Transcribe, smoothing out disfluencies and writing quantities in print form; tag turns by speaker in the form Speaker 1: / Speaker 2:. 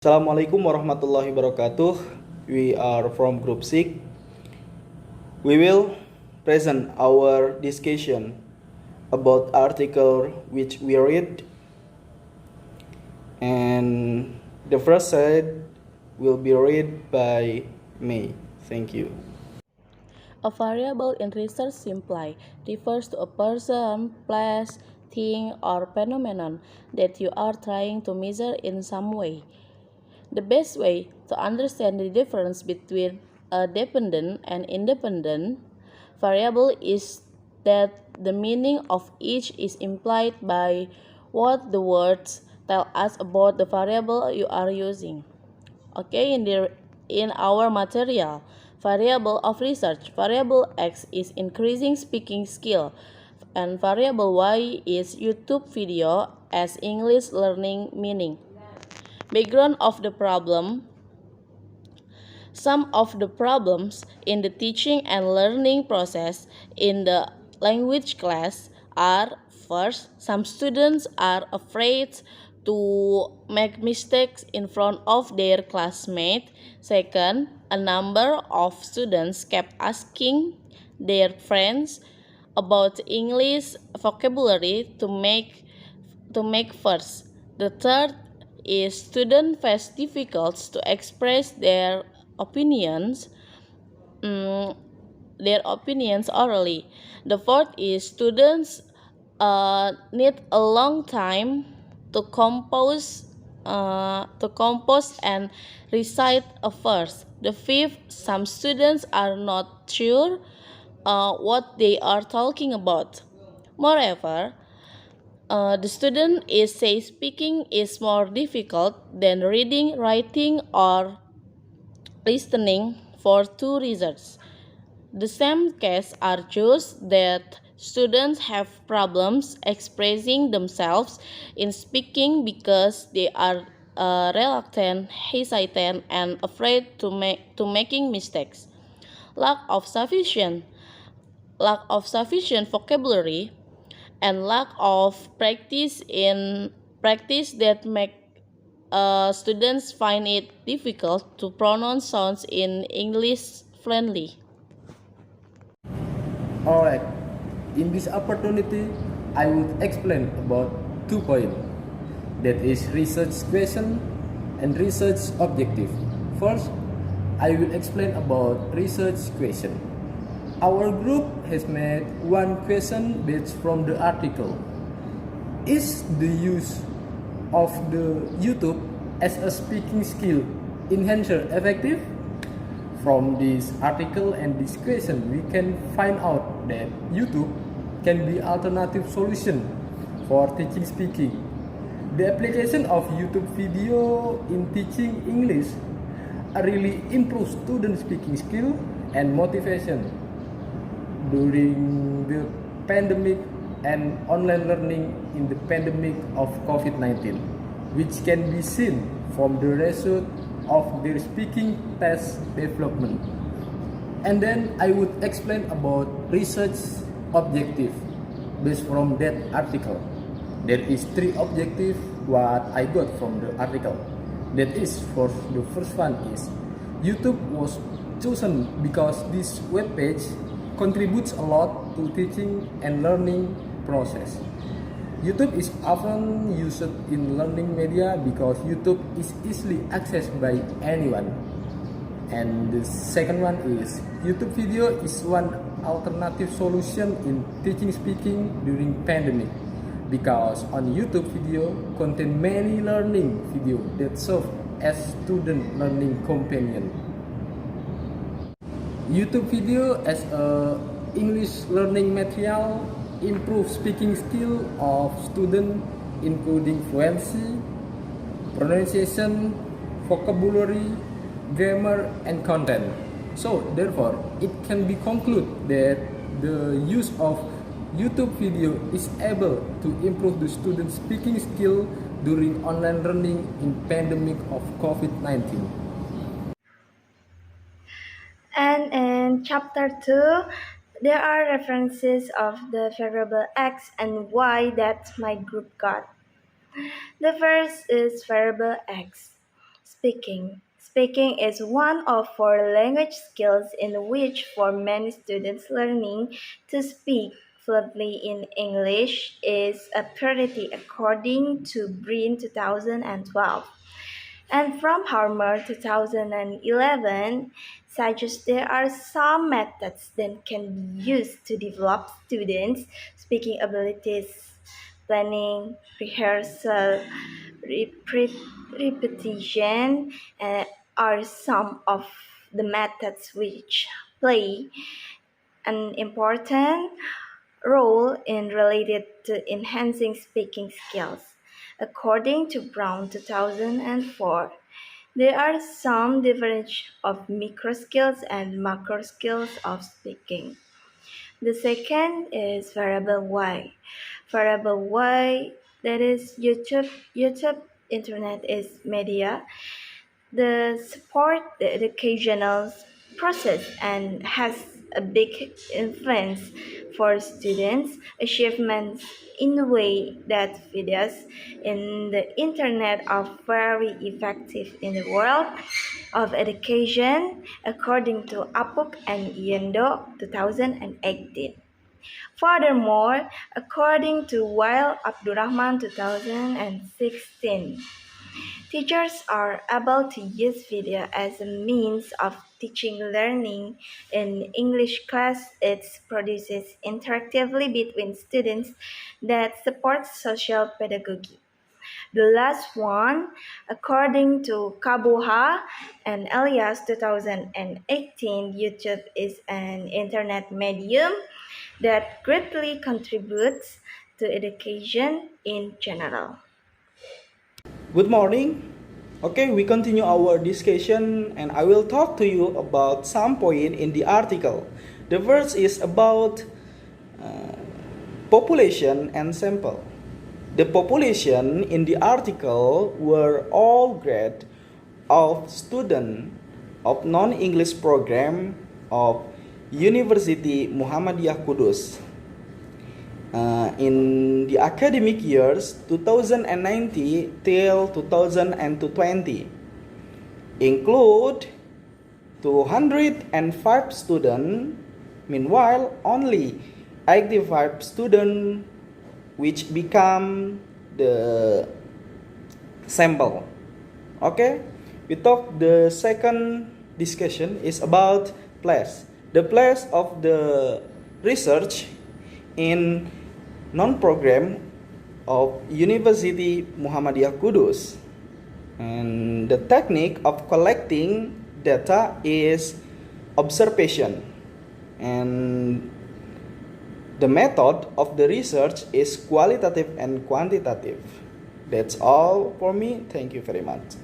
Speaker 1: Assalamualaikum warahmatullahi wabarakatuh. We are from group 6. We will present our discussion about article which we read, and the first side will be read by me. Thank you.
Speaker 2: A variable in research simply refers to a person, place, thing, or phenomenon that you are trying to measure in some way. The best way to understand the difference between a dependent and independent variable is that the meaning of each is implied by what the words tell us about the variable you are using. Okay, in our material, variable of research, variable X is increasing speaking skill, and variable Y is YouTube video as English learning meaning. Background of the problem. Some of the problems in the teaching and learning process in the language class are: first, some students are afraid to make mistakes in front of their classmates. Second, a number of students kept asking their friends about English vocabulary to make first. The third is students face difficulties to express opinions mm, their opinions orally. The fourth is students need a long time to compose and recite a verse. The fifth, some students are not sure what they are talking about. Moreover, the student is say speaking is more difficult than reading, writing, or listening for two reasons. The same case argues that students have problems expressing themselves in speaking because they are reluctant, hesitant, and afraid to making mistakes. Lack of sufficient vocabulary and lack of practice that make students find it difficult to pronounce sounds in English fluently.
Speaker 3: Alright, in this opportunity, I would explain about 2 points. That is research question and research objective. First, I will explain about research question. Our group has made one question based from the article. Is the use of the YouTube as a speaking skill enhancer effective? From this article and this question, we can find out that YouTube can be alternative solution for teaching speaking. The application of YouTube video in teaching English really improves student speaking skill and motivation during the pandemic and online learning in the pandemic of COVID-19, which can be seen from the result of their speaking test development. And then I would explain about research objective based from that article. There is 3 objectives what I got from the article. That is, for the first one is YouTube was chosen because this web page contributes a lot to teaching and learning process. YouTube is often used in learning media because YouTube is easily accessed by anyone. And the second one is YouTube video is one alternative solution in teaching speaking during pandemic because on YouTube video contain many learning video that serve as student learning companion. YouTube video as a English learning material improve speaking skill of student including fluency, pronunciation, vocabulary, grammar, and content. So therefore, it can be concluded that the use of YouTube video is able to improve the student speaking skill during online learning in pandemic of COVID-19.
Speaker 4: And in chapter 2, there are references of the variable x and y that my group got. The first is variable x. speaking. Speaking is one of four language skills in which for many students learning to speak fluently in English is a priority according to Brin 2012. And from Harmer 2011 suggests there are some methods that can be used to develop students' speaking abilities. Planning, rehearsal, repetition are some of the methods which play an important role in related to enhancing speaking skills. According to Brown 2004, there are some differences of micro skills and macro skills of speaking. The second is variable Y. Variable Y, that is YouTube Internet is media. The support the educational process and has a big influence for students' achievements in a way that videos in the internet are very effective in the world of education, according to Apuk and Yendo 2018. Furthermore, according to Wael Abdurrahman 2016, teachers are able to use video as a means of teaching learning. In English class, it produces interactively between students that supports social pedagogy. The last one, according to Kabuha and Elias 2018, YouTube is an internet medium that greatly contributes to education in general.
Speaker 1: Good morning. Okay, we continue our discussion and I will talk to you about some point in the article. The first is about population and sample. The population in the article were all grade of student of non-English program of University Muhammadiyah Kudus. In the academic years 2019 till 2020 include 205 students, meanwhile only 85 students which become the sample. Okay, we talk the second discussion is about place. The place of the research in non-program of University Muhammadiyah Kudus, and the technique of collecting data is observation, and the method of the research is qualitative and quantitative. That's all for me. Thank you very much.